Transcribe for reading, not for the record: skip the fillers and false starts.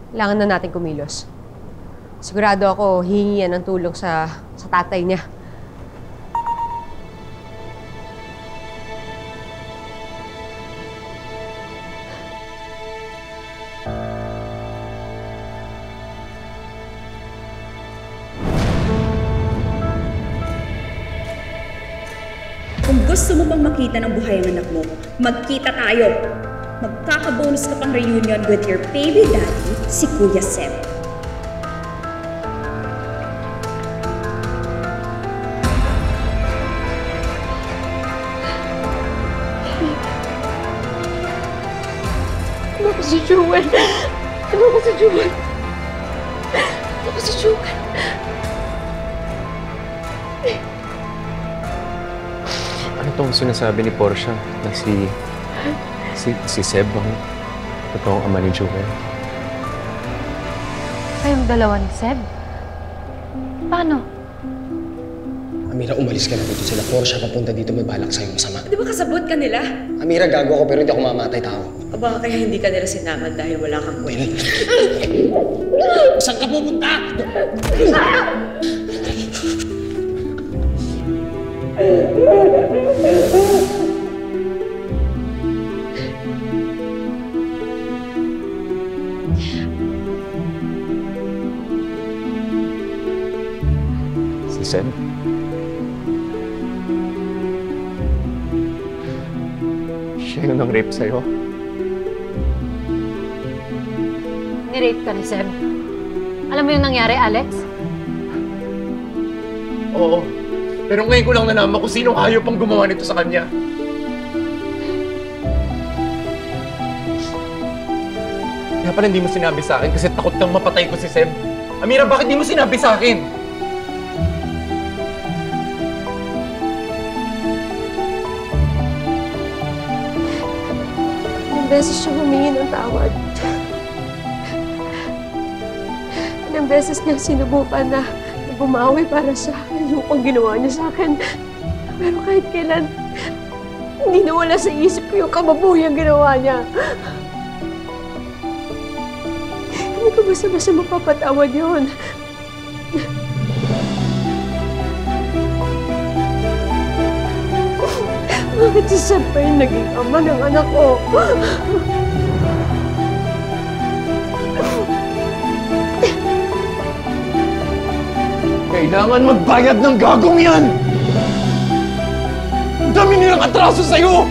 Kailangan na natin kumilos. Sigurado ako, hihingi yan ng tulong sa tatay niya. Kung gusto mo bang makita ng buhay ang anak mo, magkita tayo. Magkaka-bonus ka pang reunion with your baby daddy, si Kuya Seb. Ano ko si Jewel? Ano ko si Jewel? Ano ko si Jewel? Ano tong sinasabi ni Portia na si Seb ang totoong ama ni Jewel? Kayong dalawa ni Seb? Paano? Amira, umalis ka na dito. Sila Portia papunta dito, may balak sa'yo masama. Di ba kasabot ka nila? Amira, gago ako pero hindi ako mamatay tao. O baka kaya hindi ka nila sinamad dahil wala kang kwento. Saan ka pupunta? Si Seb? Siya yung nang-rape sa'yo? Ni-rape ka ni Seb. Alam mo yung nangyari, Alex? Oo. Pero ngayon ko lang nalaman kung sinong hayop ang gumawa nito sa kanya. Kaya pala hindi mo sinabi sa akin kasi takot kang mapatay ko si Seb. Amira, bakit hindi mo sinabi sa akin? Ilang beses siya humingi ng tawad. Ilang beses niya sinubukan na bumawi para sa akin yung pang ginawa niya sa akin. Pero kahit kailan, hindi nawala sa isip ko yung kababuyang ginawa niya. Hindi ko basta-basta mapapatawad yun. Bakit si Seb pa yung naging ama ng anak ko? Kailangan magbayad ng gagong yan! Ang dami nilang atraso sa'yo!